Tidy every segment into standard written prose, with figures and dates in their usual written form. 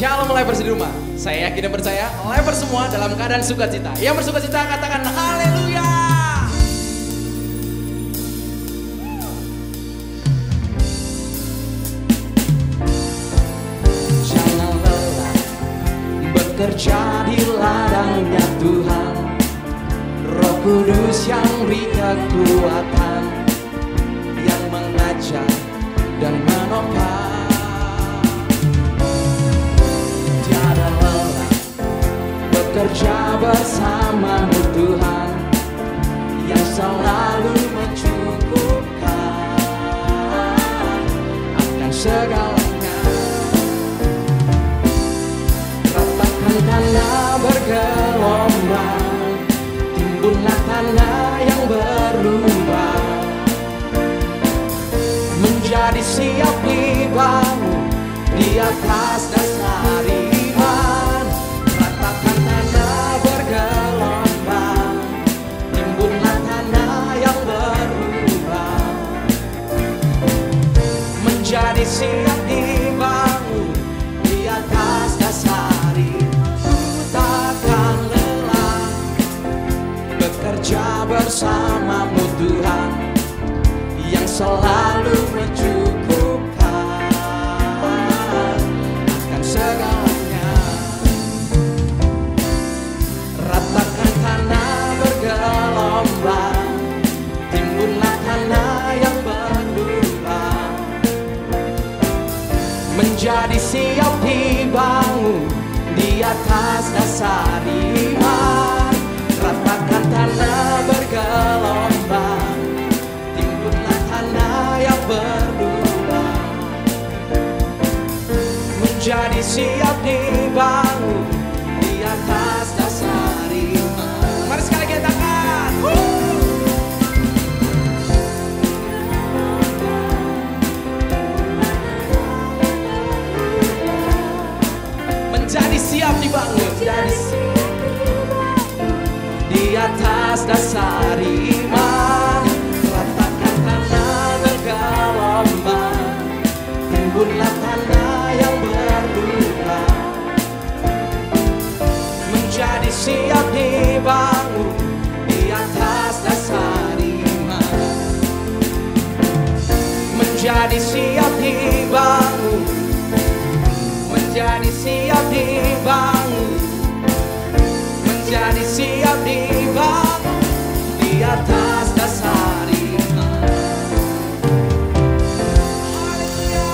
Shalom Livers di rumah. Saya yakin dan percaya Livers semua dalam keadaan sukacita. Yang bersukacita katakan haleluya. Jangan lelah bekerja di ladangnya Tuhan. Roh Kudus yang beri kekuatan, yang mengajar dan menopang. Tiada lelah bekerja bersamamu Tuhan, yang selalu mencukupkan akan segalanya. Ratakan tanah bergelombang, timbunlah tanah yang berubah, menjadi siap dibangun di atas dasar iman. Ratakan tanah bergelombang, timbunlah tanah yang berubah, menjadi siap dibangun di atas dasar iman. Ku takkan lelah bekerja bersamamu Tuhan, yang selalu mencukupkan akan segalanya. Ratakan tanah bergelombang, timbunlah tanah yang berubah, menjadi siap dibangun di atas dasar iman. Ratakan tanah bergelombang, timbunlah tanah yang berubah, menjadi siap dibangun di atas dasar iman. Mari sekali kita katakan menjadi siap dibangun, menjadi siap di atas dasar iman. Ratakan tanah bergelombang, timbunlah tanah yang berubah, menjadi siap dibangun di atas dasar iman. Menjadi siap dibangun, menjadi siap dibangun, menjadi siap dibangun di atas dasar iman. Haleluya.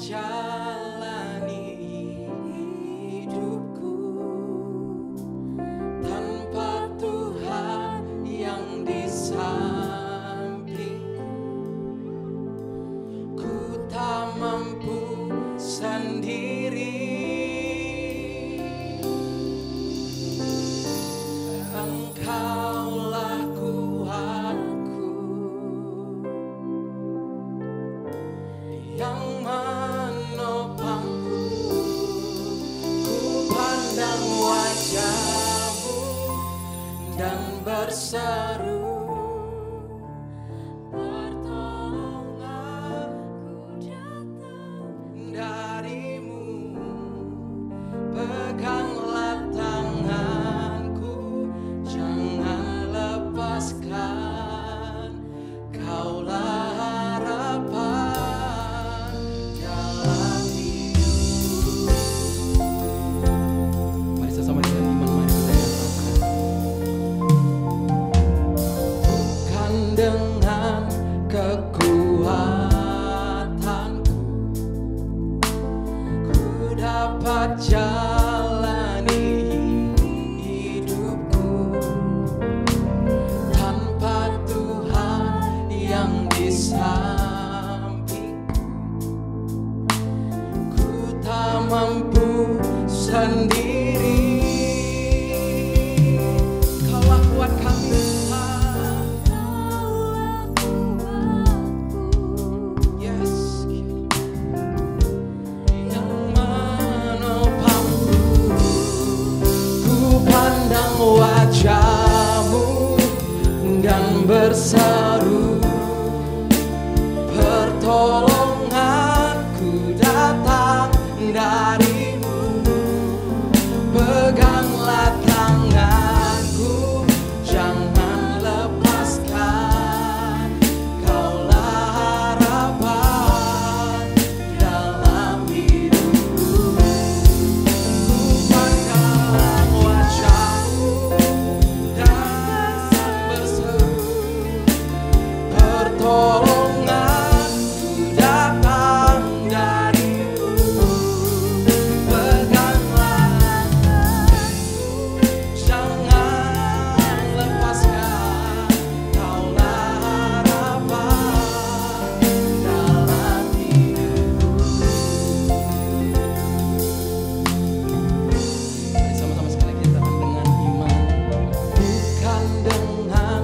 Jalani hidupku tanpa Tuhan yang di sampingku. Ku tak mampu sendiri, Engkaulah kuatku yang menopangku. Ku pandang wajah-Mu dan berseru, pertolonganku datang dari-Mu. Peganglah tanganku, jangan lepaskan. Kaulah harapan dalam hidupku. Mari sesama dengan iman, mari kita katakan, bukan dengan kekuatanku ku dapat jalani hidupku tanpa Tuhan yang di sampingku. mampu sendiri. Kaulah kuat kami Tuhan. Yes, yang menopangku. Ku pandang wajah-Mu dan berseru, pertolonganku datang dari-Mu. Peganglah tanganku, jangan lepaskan. Kaulah harapan dalam hidupku. Ku pandang wajah-Mu dan berseru, pertolonganku datang dari-Mu. Peganglah tanganku, jangan lepaskan. Kaulah harapan dalam hidupku. Mari sama-sama sekali kita dengan iman, bukan dengan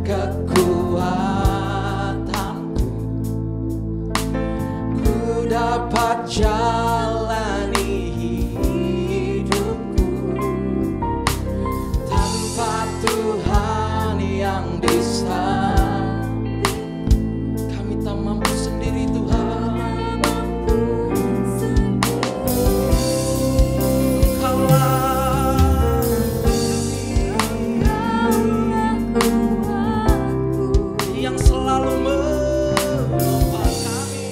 kekuatanku, ku dapat jalani hidupku. Tanpa Tuhan yang di samping, kami tak mampu sendiri Tuhan. Engkaulah yang selalu menopang kami.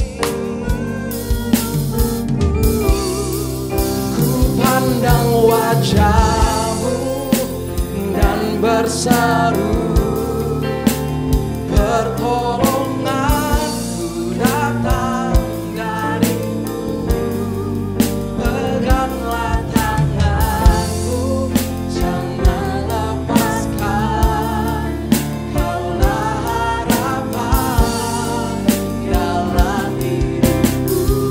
Ku pandang wajah-Mu dan berseru, pertolonganku datang dari-Mu. Peganglah tanganku, jangan lepaskan. Kaulah harapan dalam hidupku.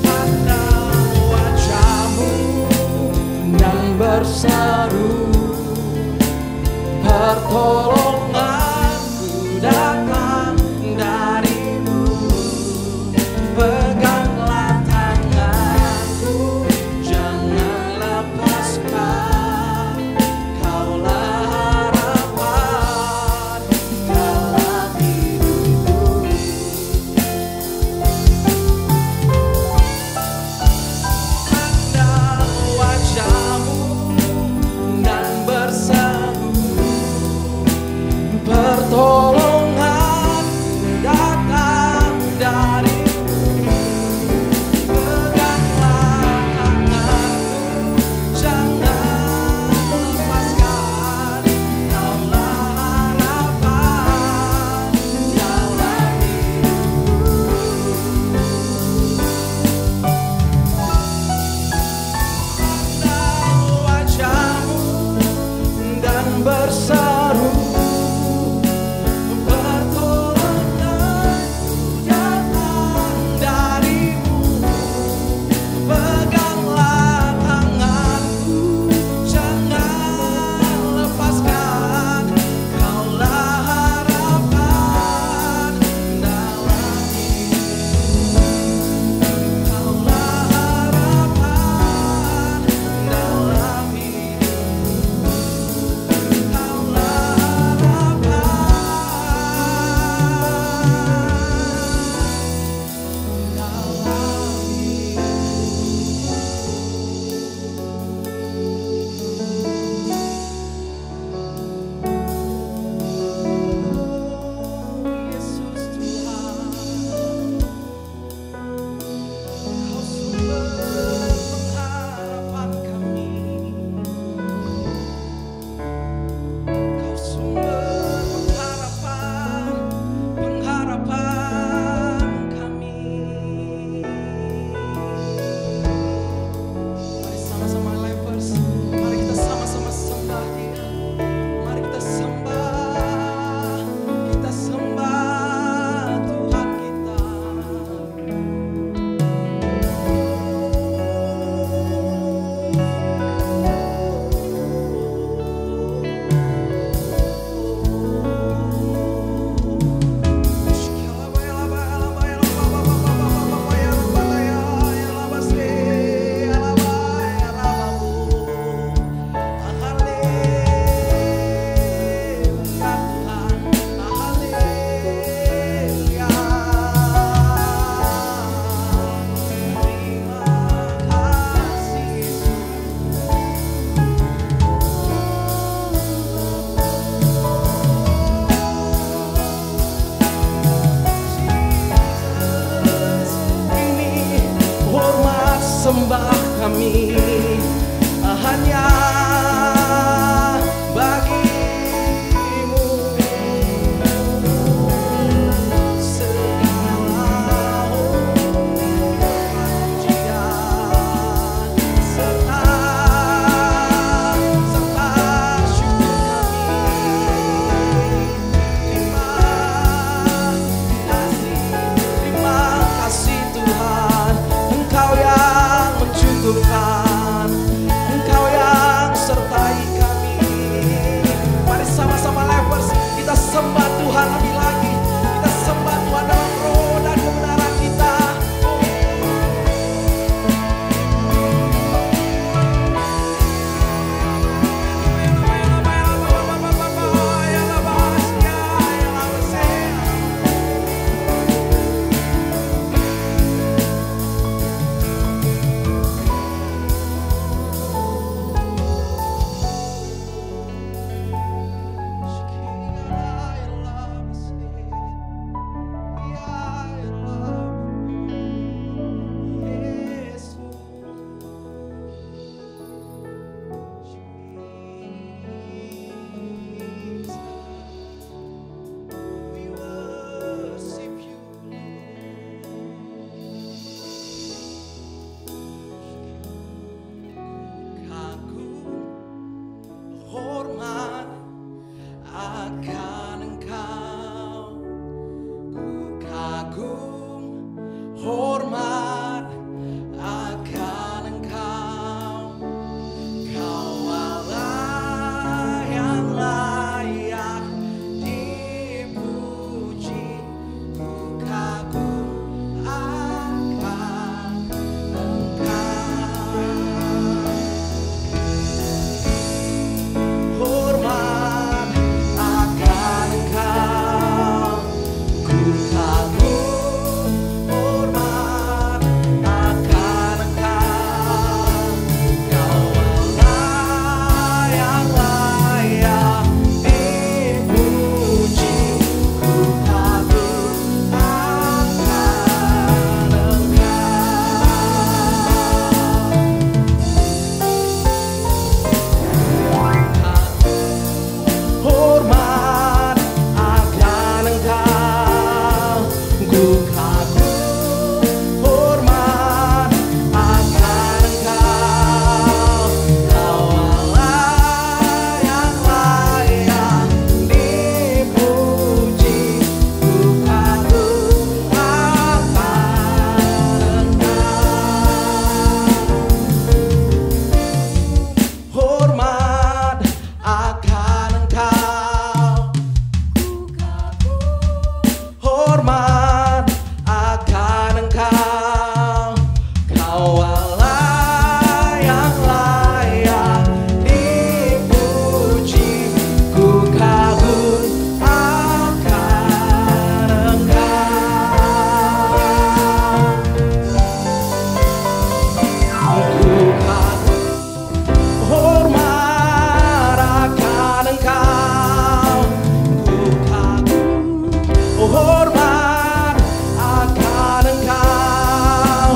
Pandang wajah-Mu dan berseru, sembah kami hanya bagimu. Segala pujian serta syukur kami. Terima kasih Tuhan, Engkau yang mencukupkan, Engkau yang sertai kami. Mari sama-sama levers, kita sembah Tuhan lebih lagi. Kita sembah Tuhan dalam roh dan kebenaran kita. Hormat akan Engkau, ku kagum, hormat akan Engkau. Kau Allah yang layak dipuji, ku kagum akan Engkau. Hormat akan Engkau, ku kagum, hormat akan Engkau. Kau Allah yang layak dipuji, ku kagum akan hormat akan Engkau, ku kagum, hormat akan Engkau. Kau Allah yang layak dipuji, ku kagum akan Engkau. Hormat akan Engkau, hormat akan Engkau. Kau Allah yang layak dipuji, ku kagum akan Engkau. Ku kagum, hormat akan Engkau, ku kagum, hormat akan Engkau.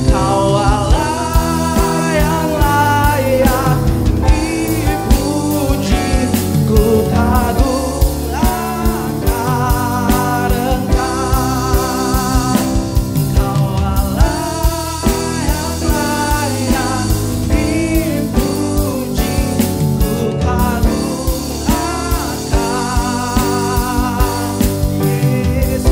Kau Allah yang layak dipuji, ku kagum akan Engkau. Kau Allah yang layak dipuji, ku kagum akan Yesus.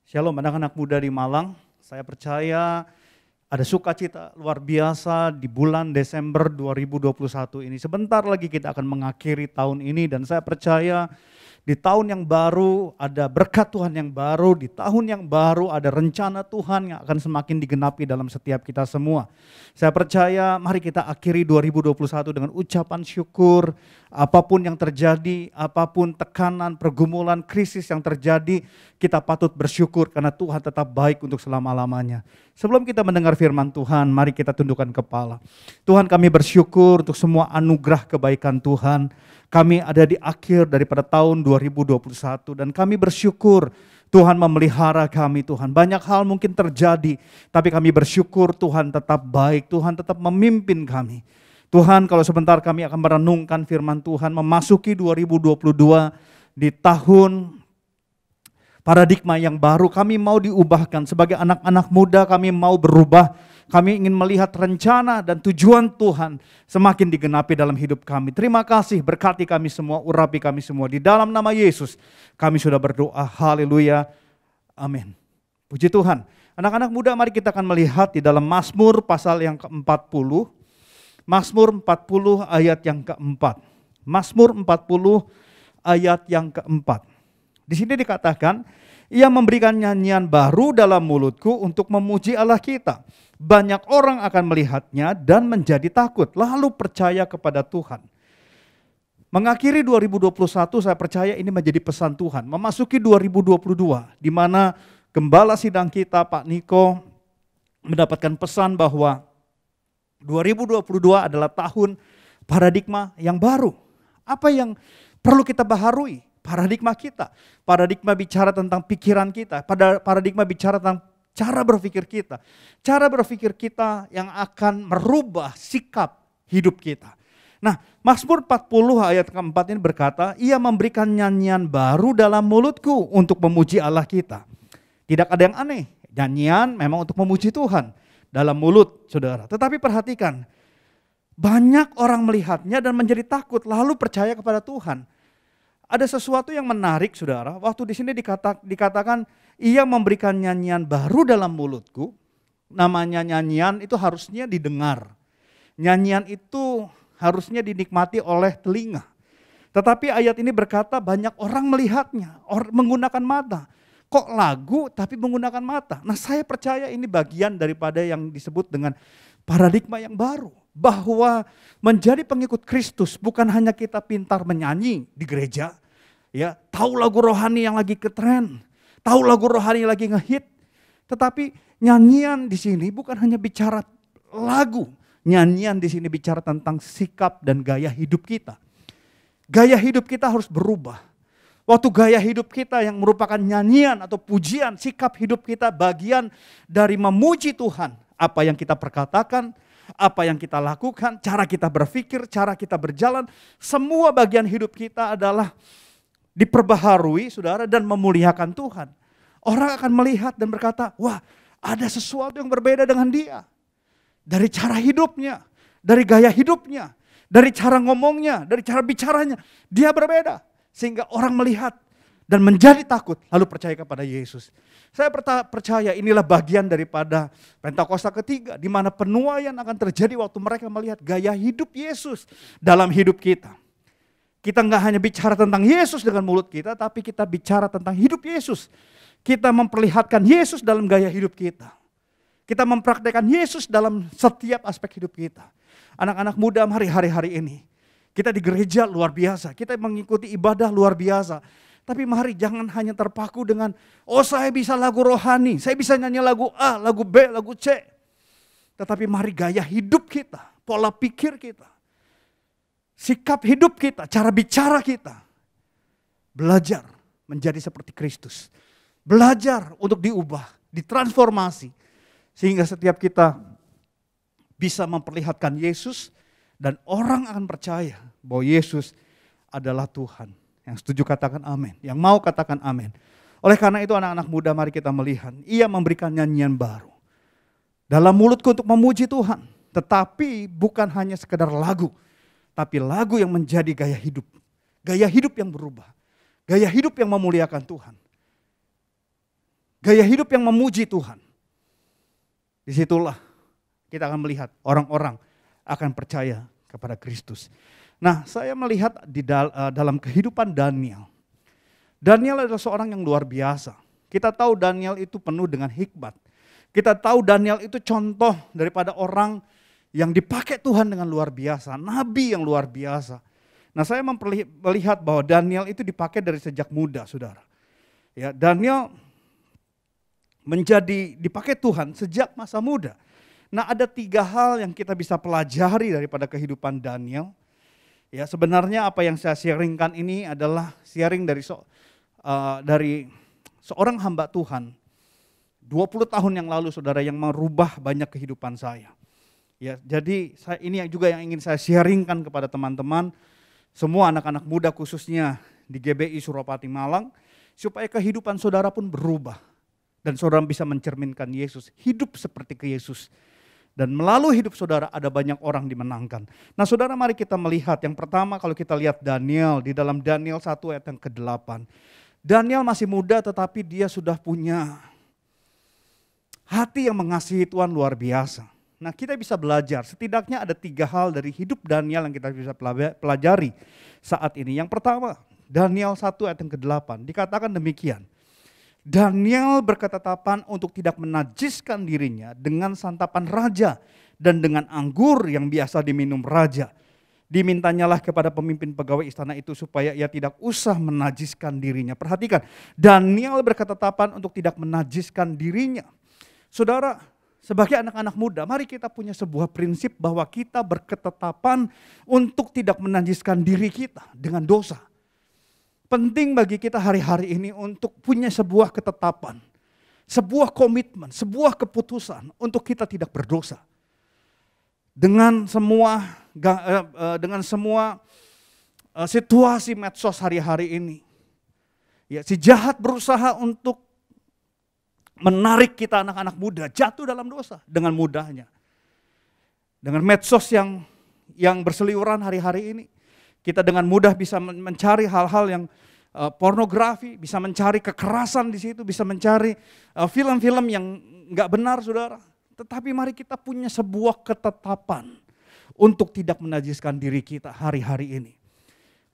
Shalom anak-anak muda di Malang, saya percaya ada sukacita luar biasa di bulan Desember 2021 ini. Sebentar lagi kita akan mengakhiri tahun ini dan saya percaya Di tahun yang baru ada berkat Tuhan yang baru, di tahun yang baru ada rencana Tuhan yang akan semakin digenapi dalam setiap kita semua. Saya percaya mari kita akhiri 2021 dengan ucapan syukur. Apapun yang terjadi, apapun tekanan, pergumulan, krisis yang terjadi, kita patut bersyukur karena Tuhan tetap baik untuk selama-lamanya. Sebelum kita mendengar firman Tuhan, mari kita tundukkan kepala. Tuhan, kami bersyukur untuk semua anugerah kebaikan Tuhan. Kami ada di akhir daripada tahun 2021 dan kami bersyukur Tuhan memelihara kami Tuhan. Banyak hal mungkin terjadi tapi kami bersyukur Tuhan tetap baik, Tuhan tetap memimpin kami. Tuhan, kalau sebentar kami akan merenungkan firman Tuhan memasuki 2022 di tahun paradigma yang baru, kami mau diubahkan sebagai anak-anak muda, kami mau berubah. Kami ingin melihat rencana dan tujuan Tuhan semakin digenapi dalam hidup kami. Terima kasih, berkati kami semua, urapi kami semua. Di dalam nama Yesus kami sudah berdoa, haleluya, amin. Puji Tuhan. Anak-anak muda, mari kita akan melihat di dalam Mazmur pasal yang ke-40. Mazmur 40 ayat yang keempat. Mazmur 40 ayat yang keempat. Di sini dikatakan, Ia memberikan nyanyian baru dalam mulutku untuk memuji Allah kita. Banyak orang akan melihatnya dan menjadi takut, lalu percaya kepada Tuhan. Mengakhiri 2021 saya percaya ini menjadi pesan Tuhan. Memasuki 2022 di mana gembala sidang kita Pak Niko mendapatkan pesan bahwa 2022 adalah tahun paradigma yang baru. Apa yang perlu kita baharui? Paradigma kita. Paradigma bicara tentang pikiran kita. Paradigma bicara tentang cara berpikir kita. Cara berpikir kita yang akan merubah sikap hidup kita. Nah, Mazmur 40 ayat keempat ini berkata, Ia memberikan nyanyian baru dalam mulutku untuk memuji Allah kita. Tidak ada yang aneh. Nyanyian memang untuk memuji Tuhan dalam mulut, saudara. Tetapi perhatikan, banyak orang melihatnya dan menjadi takut lalu percaya kepada Tuhan. Ada sesuatu yang menarik, saudara. Waktu di sini dikatakan, Ia memberikan nyanyian baru dalam mulutku. Namanya nyanyian itu harusnya didengar. Nyanyian itu harusnya dinikmati oleh telinga. Tetapi ayat ini berkata banyak orang melihatnya, menggunakan mata. Kok lagu tapi menggunakan mata? Nah, saya percaya ini bagian daripada yang disebut dengan paradigma yang baru. Bahwa menjadi pengikut Kristus bukan hanya kita pintar menyanyi di gereja, ya, tahu lagu rohani yang lagi ketren, tahu lagu rohani yang lagi ngehit, tetapi nyanyian di sini bukan hanya bicara lagu, nyanyian di sini bicara tentang sikap dan gaya hidup kita. Gaya hidup kita harus berubah. Waktu gaya hidup kita yang merupakan nyanyian atau pujian, sikap hidup kita bagian dari memuji Tuhan, apa yang kita perkatakan, apa yang kita lakukan, cara kita berpikir, cara kita berjalan, semua bagian hidup kita adalah diperbaharui, saudara, dan memuliakan Tuhan. Orang akan melihat dan berkata, wah, ada sesuatu yang berbeda dengan dia. Dari cara hidupnya, dari gaya hidupnya, dari cara ngomongnya, dari cara bicaranya, dia berbeda. Sehingga orang melihat dan menjadi takut, lalu percaya kepada Yesus. Saya percaya inilah bagian daripada Pentakosta ketiga, di mana penuaian akan terjadi waktu mereka melihat gaya hidup Yesus dalam hidup kita. Kita nggak hanya bicara tentang Yesus dengan mulut kita, tapi kita bicara tentang hidup Yesus. Kita memperlihatkan Yesus dalam gaya hidup kita. Kita mempraktekkan Yesus dalam setiap aspek hidup kita. Anak-anak muda, mari hari-hari ini. Kita di gereja luar biasa, kita mengikuti ibadah luar biasa. Tapi mari jangan hanya terpaku dengan, oh saya bisa lagu rohani, saya bisa nyanyi lagu A, lagu B, lagu C. Tetapi mari gaya hidup kita, pola pikir kita, sikap hidup kita, cara bicara kita. Belajar menjadi seperti Kristus. Belajar untuk diubah, ditransformasi. Sehingga setiap kita bisa memperlihatkan Yesus dan orang akan percaya bahwa Yesus adalah Tuhan. Yang setuju katakan amin. Yang mau katakan amin. Oleh karena itu anak-anak muda mari kita melihat. Ia memberikan nyanyian baru. Dalam mulutku untuk memuji Tuhan. Tetapi bukan hanya sekedar lagu. Tapi lagu yang menjadi gaya hidup. Gaya hidup yang berubah. Gaya hidup yang memuliakan Tuhan. Gaya hidup yang memuji Tuhan. Disitulah kita akan melihat orang-orang akan percaya kepada Kristus. Nah, saya melihat di dalam kehidupan Daniel. Daniel adalah seorang yang luar biasa. Kita tahu Daniel itu penuh dengan hikmat. Kita tahu Daniel itu contoh daripada orang yang dipakai Tuhan dengan luar biasa. Nabi yang luar biasa. Nah, saya melihat bahwa Daniel itu dipakai dari sejak muda, saudara. Ya, Daniel dipakai Tuhan sejak masa muda. Nah, ada 3 hal yang kita bisa pelajari daripada kehidupan Daniel. Ya, sebenarnya apa yang saya sharingkan ini adalah sharing dari seorang hamba Tuhan 20 tahun yang lalu, saudara, yang merubah banyak kehidupan saya. Ya, jadi ini juga yang ingin saya sharingkan kepada teman-teman, semua anak-anak muda khususnya di GBI Suropati Malang, supaya kehidupan saudara pun berubah. Dan saudara bisa mencerminkan Yesus, hidup seperti ke Yesus. Dan melalui hidup saudara ada banyak orang dimenangkan. Nah, saudara, mari kita melihat. Yang pertama, kalau kita lihat Daniel, di dalam Daniel 1 ayat yang ke-8. Daniel masih muda tetapi dia sudah punya hati yang mengasihi Tuhan luar biasa. Nah, kita bisa belajar, setidaknya ada 3 hal dari hidup Daniel yang kita bisa pelajari saat ini. Yang pertama, Daniel 1 ayat yang ke-8, dikatakan demikian. Daniel berketetapan untuk tidak menajiskan dirinya dengan santapan raja dan dengan anggur yang biasa diminum raja. Dimintanyalah kepada pemimpin pegawai istana itu supaya ia tidak usah menajiskan dirinya. Perhatikan, Daniel berketetapan untuk tidak menajiskan dirinya. Saudara, sebagai anak-anak muda, mari kita punya sebuah prinsip bahwa kita berketetapan untuk tidak menajiskan diri kita dengan dosa. Penting bagi kita hari-hari ini untuk punya sebuah ketetapan, sebuah komitmen, sebuah keputusan untuk kita tidak berdosa. Dengan semua situasi medsos hari-hari ini, ya, si jahat berusaha untuk menarik kita anak-anak muda jatuh dalam dosa dengan mudahnya. Dengan medsos yang berseliweran hari-hari ini, kita dengan mudah bisa mencari hal-hal yang pornografi, bisa mencari kekerasan di situ, bisa mencari film-film yang nggak benar, saudara. Tetapi mari kita punya sebuah ketetapan untuk tidak menajiskan diri kita hari-hari ini.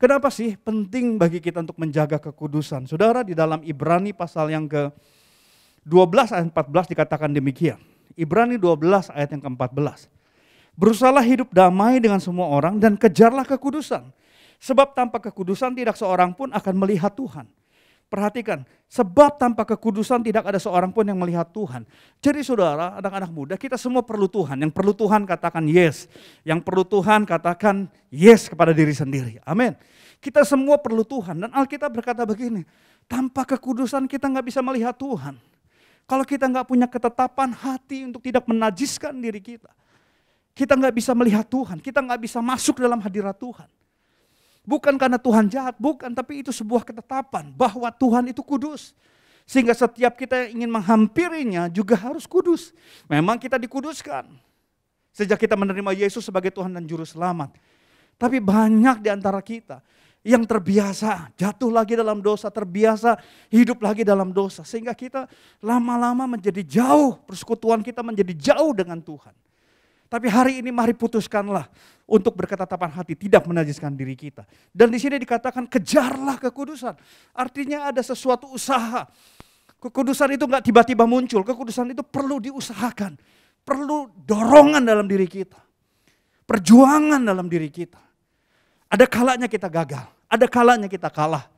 Kenapa sih penting bagi kita untuk menjaga kekudusan? Saudara, di dalam Ibrani pasal yang ke-12 ayat 14 dikatakan demikian. Ibrani 12 ayat yang ke-14. Berusahalah hidup damai dengan semua orang dan kejarlah kekudusan. Sebab tanpa kekudusan tidak seorang pun akan melihat Tuhan. Perhatikan, sebab tanpa kekudusan tidak ada seorang pun yang melihat Tuhan. Jadi saudara, anak-anak muda, kita semua perlu Tuhan. Yang perlu Tuhan katakan yes. Yang perlu Tuhan katakan yes kepada diri sendiri. Amin. Kita semua perlu Tuhan. Dan Alkitab berkata begini, tanpa kekudusan kita nggak bisa melihat Tuhan. Kalau kita nggak punya ketetapan hati untuk tidak menajiskan diri kita, kita nggak bisa melihat Tuhan. Kita nggak bisa masuk dalam hadirat Tuhan. Bukan karena Tuhan jahat, bukan, tapi itu sebuah ketetapan bahwa Tuhan itu kudus. Sehingga setiap kita yang ingin menghampirinya juga harus kudus. Memang kita dikuduskan sejak kita menerima Yesus sebagai Tuhan dan Juru Selamat. Tapi banyak di antara kita yang terbiasa jatuh lagi dalam dosa, terbiasa hidup lagi dalam dosa. Sehingga kita lama-lama menjadi jauh, persekutuan kita menjadi jauh dengan Tuhan. Tapi hari ini mari putuskanlah untuk berketetapan hati, tidak menajiskan diri kita. Dan di sini dikatakan kejarlah kekudusan. Artinya ada sesuatu usaha. Kekudusan itu enggak tiba-tiba muncul, kekudusan itu perlu diusahakan. Perlu dorongan dalam diri kita. Perjuangan dalam diri kita. Ada kalanya kita gagal, ada kalanya kita kalah.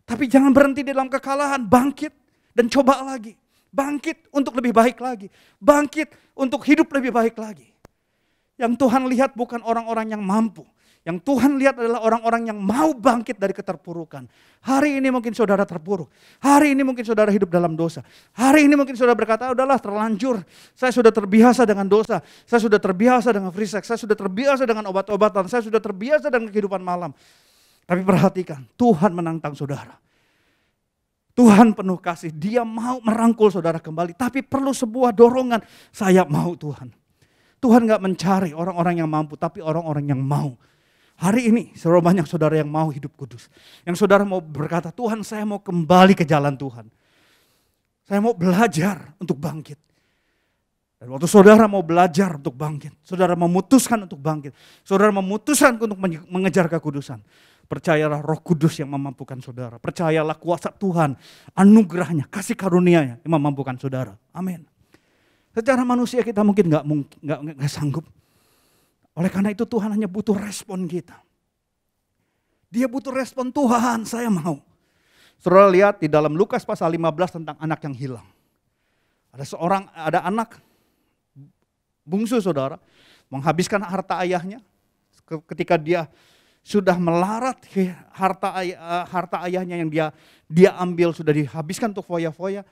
Tapi jangan berhenti di dalam kekalahan, bangkit dan coba lagi. Bangkit untuk lebih baik lagi. Bangkit untuk hidup lebih baik lagi. Yang Tuhan lihat bukan orang-orang yang mampu. Yang Tuhan lihat adalah orang-orang yang mau bangkit dari keterpurukan. Hari ini mungkin saudara terpuruk. Hari ini mungkin saudara hidup dalam dosa. Hari ini mungkin saudara berkata, udahlah terlanjur. Saya sudah terbiasa dengan dosa. Saya sudah terbiasa dengan free sex. Saya sudah terbiasa dengan obat-obatan. Saya sudah terbiasa dengan kehidupan malam. Tapi perhatikan, Tuhan menantang saudara. Tuhan penuh kasih. Dia mau merangkul saudara kembali. Tapi perlu sebuah dorongan. Saya mau Tuhan. Tuhan gak mencari orang-orang yang mampu, tapi orang-orang yang mau. Hari ini, saudara banyak saudara yang mau hidup kudus. Yang saudara mau berkata, Tuhan saya mau kembali ke jalan Tuhan. Saya mau belajar untuk bangkit. Dan waktu saudara mau belajar untuk bangkit, saudara memutuskan untuk bangkit. Saudara memutuskan untuk mengejar kekudusan. Percayalah Roh Kudus yang memampukan saudara. Percayalah kuasa Tuhan, anugerahnya, kasih karunia-Nya yang memampukan saudara. Amin. Secara manusia kita mungkin nggak sanggup. Oleh karena itu Tuhan hanya butuh respon kita. Dia butuh respon, Tuhan saya mau. Saudara lihat di dalam Lukas pasal 15 tentang anak yang hilang. Ada anak bungsu saudara, menghabiskan harta ayahnya. Ketika dia sudah melarat harta ayahnya yang dia ambil sudah dihabiskan untuk foya-foya.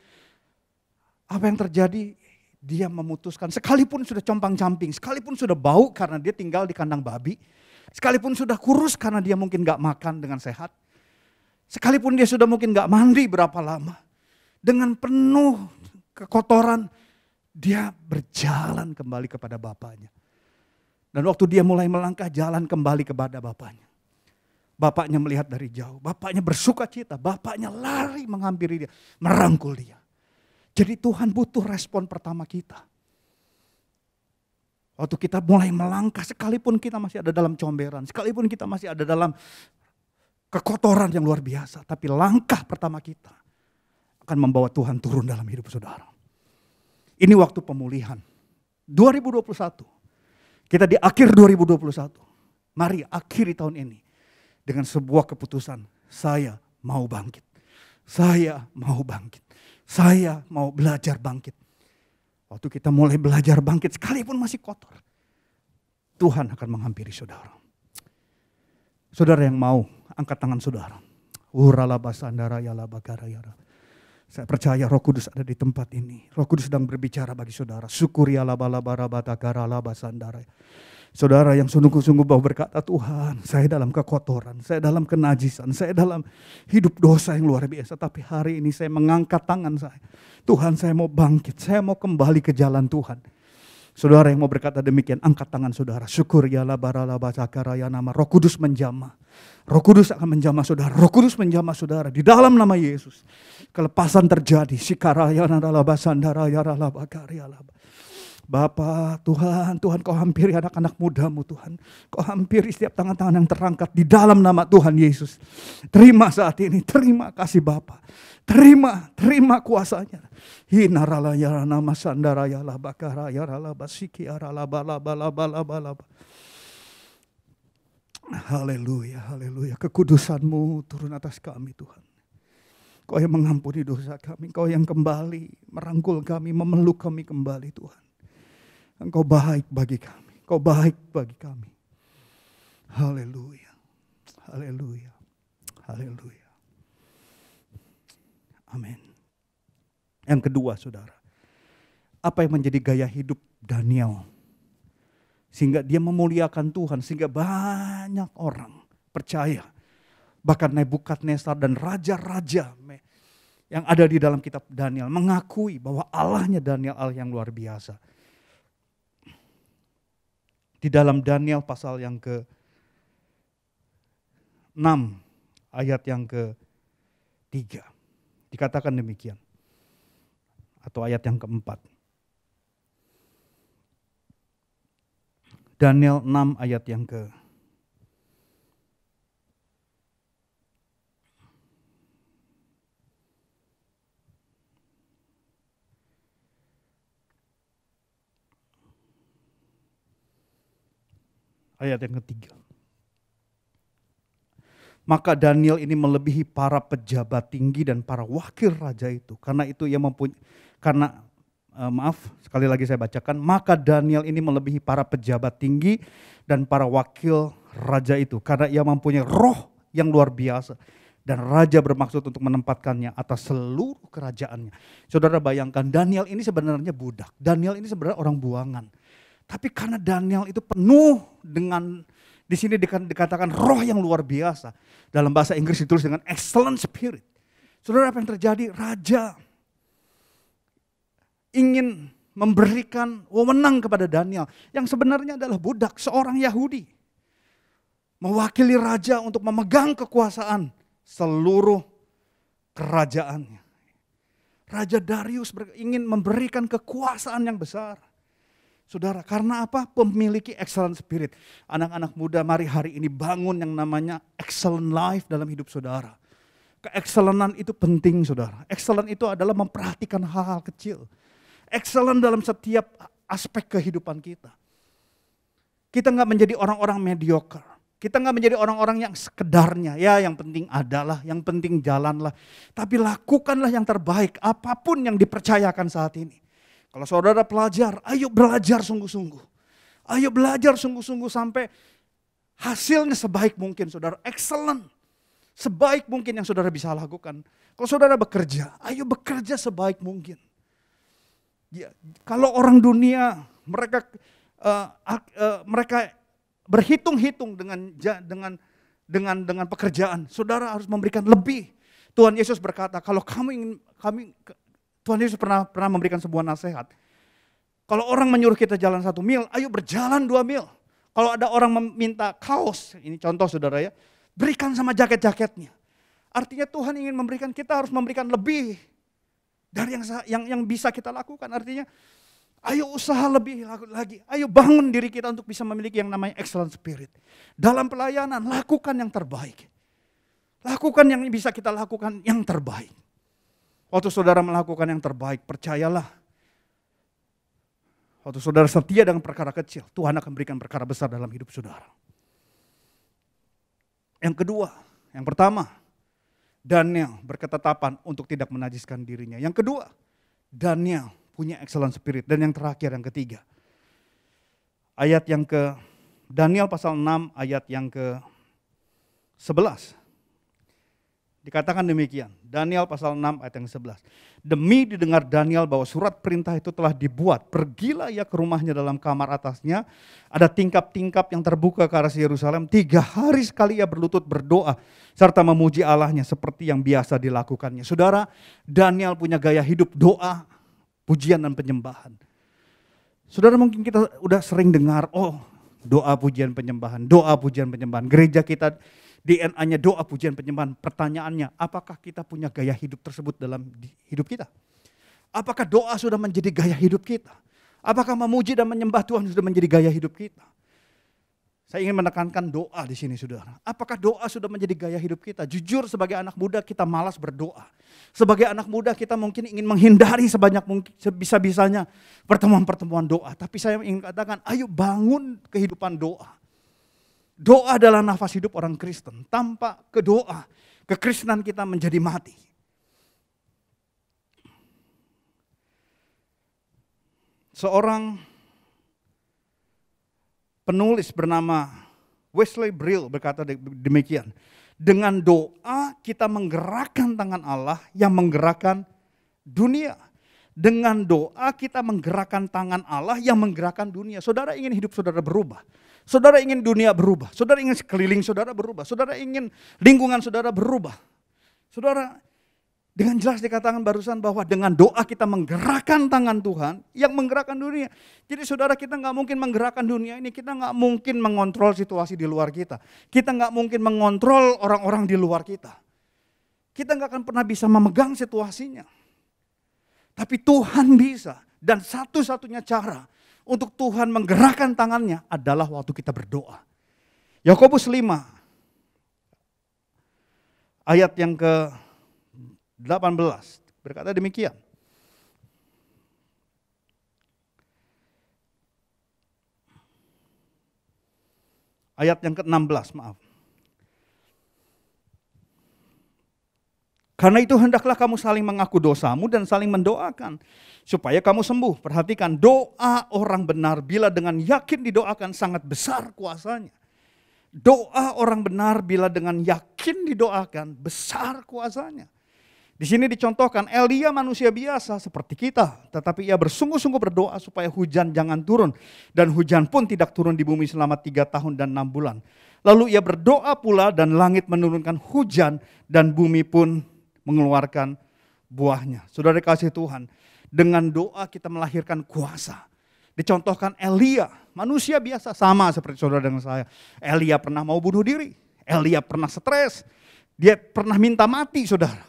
Apa yang terjadi? Dia memutuskan, sekalipun sudah compang-camping, sekalipun sudah bau karena dia tinggal di kandang babi, sekalipun sudah kurus karena dia mungkin gak makan dengan sehat, sekalipun dia sudah mungkin gak mandi berapa lama, dengan penuh kekotoran, dia berjalan kembali kepada bapaknya. Dan waktu dia mulai melangkah jalan kembali kepada bapaknya. Bapaknya melihat dari jauh, bapaknya bersuka cita, bapaknya lari menghampiri dia, merangkul dia. Jadi Tuhan butuh respon pertama kita. Waktu kita mulai melangkah, sekalipun kita masih ada dalam comberan, sekalipun kita masih ada dalam kekotoran yang luar biasa, tapi langkah pertama kita akan membawa Tuhan turun dalam hidup saudara. Ini waktu pemulihan. 2021. Kita di akhir 2021, mari akhiri tahun ini dengan sebuah keputusan, saya mau bangkit, saya mau bangkit, saya mau belajar bangkit. Waktu kita mulai belajar bangkit sekalipun masih kotor, Tuhan akan menghampiri saudara. Saudara yang mau, angkat tangan saudara. Saya percaya Roh Kudus ada di tempat ini. Roh Kudus sedang berbicara bagi saudara. Syukuri saudara yang sungguh-sungguh bahwa berkata, Tuhan saya dalam kekotoran, saya dalam kenajisan, saya dalam hidup dosa yang luar biasa. Tapi hari ini saya mengangkat tangan saya. Tuhan saya mau bangkit, saya mau kembali ke jalan Tuhan. Saudara yang mau berkata demikian, angkat tangan saudara. Syukur ya nama Roh Kudus menjamah. Roh Kudus akan menjamah saudara. Roh Kudus menjamah saudara di dalam nama Yesus. Kelepasan terjadi. Bapa, Tuhan kau hampiri anak-anak mudamu Tuhan. Kau hampiri setiap tangan-tangan yang terangkat di dalam nama Tuhan Yesus. Terima saat ini, terima kasih Bapa. Terima kuasanya. Hinarala ya nama sandara ya la bakara ya la basiki arala bala. Haleluya. Kekudusan-Mu turun atas kami Tuhan. Kau yang mengampuni dosa kami, Kau yang kembali merangkul kami, memeluk kami kembali Tuhan. Engkau baik bagi kami, Kau baik bagi kami. Haleluya. Amin. Yang kedua saudara, apa yang menjadi gaya hidup Daniel? Sehingga dia memuliakan Tuhan, sehingga banyak orang percaya. Bahkan Nebukadnezar dan raja-raja yang ada di dalam kitab Daniel mengakui bahwa Allahnya Daniel Allah yang luar biasa. Di dalam Daniel pasal yang ke-6 ayat yang ke-3 dikatakan demikian. Atau ayat yang ke-4. Daniel 6 ayat yang ketiga. Maka Daniel ini melebihi para pejabat tinggi dan para wakil raja itu. Karena itu ia sekali lagi saya bacakan. Maka Daniel ini melebihi para pejabat tinggi dan para wakil raja itu. Karena ia mempunyai roh yang luar biasa. Dan raja bermaksud untuk menempatkannya atas seluruh kerajaannya. Saudara bayangkan, Daniel ini sebenarnya budak. Daniel ini sebenarnya orang buangan. Tapi karena Daniel itu penuh dengan, di sini dikatakan roh yang luar biasa. Dalam bahasa Inggris ditulis dengan excellent spirit. Saudara, apa yang terjadi? Raja ingin memberikan wewenang kepada Daniel. Yang sebenarnya adalah budak, seorang Yahudi. Mewakili raja untuk memegang kekuasaan seluruh kerajaannya. Raja Darius ingin memberikan kekuasaan yang besar. Saudara, karena apa? Memiliki excellent spirit. Anak-anak muda, mari hari ini bangun yang namanya excellent life dalam hidup saudara. Keexcellenan itu penting, saudara. Excellent itu adalah memperhatikan hal-hal kecil. Excellent dalam setiap aspek kehidupan kita. Kita nggak menjadi orang-orang mediocre. Kita nggak menjadi orang-orang yang sekedarnya. Ya, yang penting adalah, yang penting jalanlah. Tapi lakukanlah yang terbaik, apapun yang dipercayakan saat ini. Kalau saudara pelajar, ayo belajar sungguh-sungguh. Ayo belajar sungguh-sungguh sampai hasilnya sebaik mungkin, saudara. Excellent. Sebaik mungkin yang saudara bisa lakukan. Kalau saudara bekerja, ayo bekerja sebaik mungkin. Ya, kalau orang dunia, mereka berhitung-hitung dengan pekerjaan. Saudara harus memberikan lebih. Tuhan Yesus berkata, kalau Tuhan Yesus pernah memberikan sebuah nasihat. Kalau orang menyuruh kita jalan 1 mil, ayo berjalan 2 mil. Kalau ada orang meminta kaos, ini contoh saudara ya, berikan sama jaket-jaketnya. Artinya Tuhan ingin memberikan, kita harus memberikan lebih dari yang bisa kita lakukan. Artinya ayo usaha lebih lagi, ayo bangun diri kita untuk bisa memiliki yang namanya excellent spirit. Dalam pelayanan, lakukan yang terbaik. Lakukan yang bisa kita lakukan yang terbaik. Waktu saudara melakukan yang terbaik, percayalah. Waktu saudara setia dengan perkara kecil, Tuhan akan berikan perkara besar dalam hidup saudara. Yang kedua, yang pertama, Daniel berketetapan untuk tidak menajiskan dirinya. Yang kedua, Daniel punya excellent spirit. Dan yang terakhir, yang ketiga. Ayat yang Daniel pasal 6 ayat yang ke-11. Dikatakan demikian, Daniel pasal 6 ayat yang 11. Demi didengar Daniel bahwa surat perintah itu telah dibuat, pergilah ia ke rumahnya dalam kamar atasnya. Ada tingkap-tingkap yang terbuka ke arah Yerusalem. 3 hari sekali ia berlutut berdoa serta memuji Allahnya seperti yang biasa dilakukannya. Saudara, Daniel punya gaya hidup doa, pujian dan penyembahan. Saudara, mungkin kita udah sering dengar, doa pujian penyembahan, doa pujian penyembahan. Gereja kita DNA-nya doa pujian penyembahan. Pertanyaannya, apakah kita punya gaya hidup tersebut dalam hidup kita? Apakah doa sudah menjadi gaya hidup kita? Apakah memuji dan menyembah Tuhan sudah menjadi gaya hidup kita? Saya ingin menekankan doa di sini, saudara. Apakah doa sudah menjadi gaya hidup kita? Jujur, sebagai anak muda kita malas berdoa. Sebagai anak muda kita mungkin ingin menghindari sebanyak mungkin, sebisa-bisanya pertemuan-pertemuan doa. Tapi saya ingin katakan, ayo bangun kehidupan doa. Doa adalah nafas hidup orang Kristen. Tanpa doa, kekristenan kita menjadi mati. Seorang penulis bernama Wesley Brill berkata demikian. Dengan doa kita menggerakkan tangan Allah yang menggerakkan dunia. Dengan doa kita menggerakkan tangan Allah yang menggerakkan dunia. Saudara ingin hidup saudara berubah. Saudara ingin dunia berubah. Saudara ingin sekeliling saudara berubah. Saudara ingin lingkungan saudara berubah. Saudara, dengan jelas dikatakan barusan bahwa dengan doa kita menggerakkan tangan Tuhan yang menggerakkan dunia. Jadi saudara, kita nggak mungkin menggerakkan dunia ini. Kita nggak mungkin mengontrol situasi di luar kita. Kita nggak mungkin mengontrol orang-orang di luar kita. Kita nggak akan pernah bisa memegang situasinya. Tapi Tuhan bisa. Dan satu-satunya cara untuk Tuhan menggerakkan tangannya adalah waktu kita berdoa. Yakobus 5 ayat yang ke-18 berkata demikian. Ayat yang ke-16, maaf. Karena itu hendaklah kamu saling mengaku dosamu dan saling mendoakan supaya kamu sembuh. Perhatikan, doa orang benar bila dengan yakin didoakan sangat besar kuasanya. Doa orang benar bila dengan yakin didoakan besar kuasanya. Di sini dicontohkan Elia manusia biasa seperti kita, tetapi ia bersungguh-sungguh berdoa supaya hujan jangan turun. Dan hujan pun tidak turun di bumi selama 3 tahun dan 6 bulan. Lalu ia berdoa pula dan langit menurunkan hujan dan bumi pun mengeluarkan buahnya. Saudara kasih Tuhan, dengan doa kita melahirkan kuasa. Dicontohkan Elia, manusia biasa sama seperti saudara dengan saya. Elia pernah mau bunuh diri, Elia pernah stres, dia pernah minta mati saudara.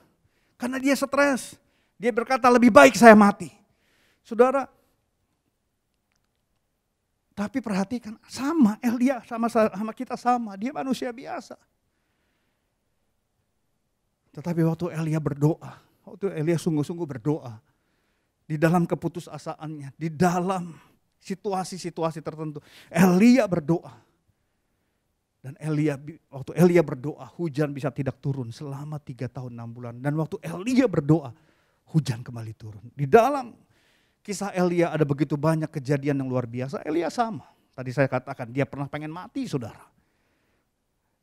Karena dia stres, dia berkata lebih baik saya mati. Saudara, Tapi perhatikan, sama Elia sama kita sama, dia manusia biasa. Tetapi waktu Elia berdoa, waktu Elia sungguh-sungguh berdoa, di dalam keputusasaannya, di dalam situasi-situasi tertentu, Elia berdoa. Dan waktu Elia berdoa, hujan bisa tidak turun selama 3 tahun 6 bulan. Dan waktu Elia berdoa, hujan kembali turun. Di dalam kisah Elia ada begitu banyak kejadian yang luar biasa. Elia sama. Tadi saya katakan, dia pernah pengen mati, saudara.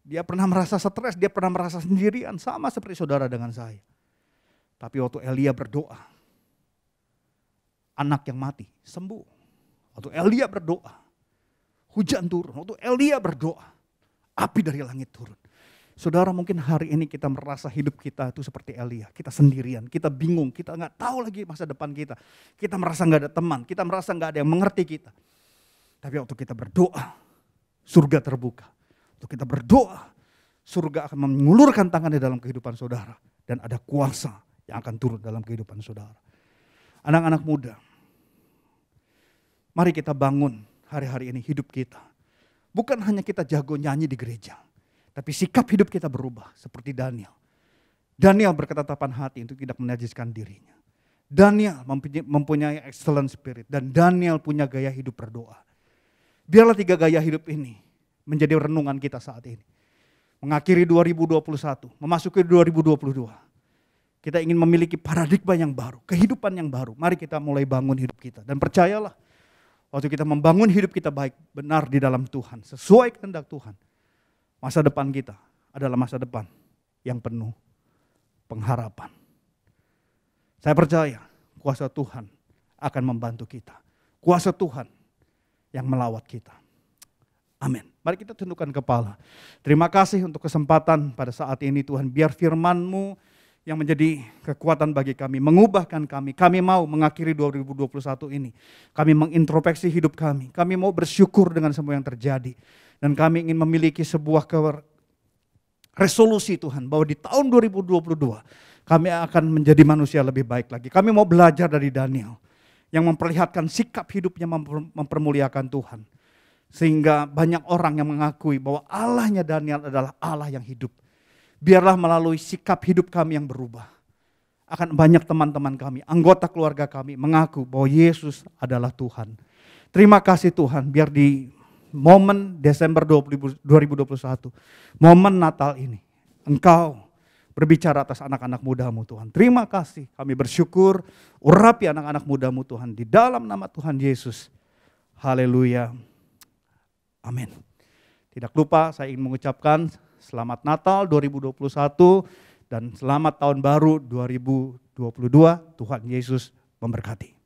Dia pernah merasa stres, dia pernah merasa sendirian, sama seperti saudara dengan saya. Tapi waktu Elia berdoa, anak yang mati sembuh. Waktu Elia berdoa, hujan turun. Waktu Elia berdoa, api dari langit turun. Saudara, mungkin hari ini kita merasa hidup kita itu seperti Elia. Kita sendirian, kita bingung, kita nggak tahu lagi masa depan kita. Kita merasa nggak ada teman, kita merasa nggak ada yang mengerti kita. Tapi waktu kita berdoa, surga terbuka. Waktu kita berdoa, surga akan mengulurkan tangannya dalam kehidupan saudara. Dan ada kuasa yang akan turun dalam kehidupan saudara. Anak-anak muda, mari kita bangun hari-hari ini hidup kita. Bukan hanya kita jago nyanyi di gereja, tapi sikap hidup kita berubah seperti Daniel. Daniel berketetapan hati untuk tidak menajiskan dirinya. Daniel mempunyai excellent spirit dan Daniel punya gaya hidup berdoa. Biarlah 3 gaya hidup ini menjadi renungan kita saat ini. Mengakhiri 2021, memasuki 2022. Kita ingin memiliki paradigma yang baru, kehidupan yang baru. Mari kita mulai bangun hidup kita. Dan percayalah, waktu kita membangun hidup kita baik, benar di dalam Tuhan, sesuai kehendak Tuhan, masa depan kita adalah masa depan yang penuh pengharapan. Saya percaya kuasa Tuhan akan membantu kita. Kuasa Tuhan yang melawat kita. Amin. Mari kita tundukkan kepala. Terima kasih untuk kesempatan pada saat ini Tuhan. Biar firman-Mu yang menjadi kekuatan bagi kami, mengubahkan kami. Kami mau mengakhiri 2021 ini. Kami mengintrospeksi hidup kami. Kami mau bersyukur dengan semua yang terjadi. Dan kami ingin memiliki sebuah resolusi Tuhan. Bahwa di tahun 2022 kami akan menjadi manusia lebih baik lagi. Kami mau belajar dari Daniel. Yang memperlihatkan sikap hidupnya mempermuliakan Tuhan. Sehingga banyak orang yang mengakui bahwa Allahnya Daniel adalah Allah yang hidup. Biarlah melalui sikap hidup kami yang berubah. Akan banyak teman-teman kami, anggota keluarga kami mengaku bahwa Yesus adalah Tuhan. Terima kasih Tuhan, biar di momen Desember 2021, momen Natal ini, Engkau berbicara atas anak-anak muda-Mu Tuhan. Terima kasih, kami bersyukur, urapi anak-anak muda-Mu Tuhan, di dalam nama Tuhan Yesus. Haleluya. Amin. Tidak lupa saya ingin mengucapkan selamat Natal 2021 dan selamat tahun baru 2022. Tuhan Yesus memberkati.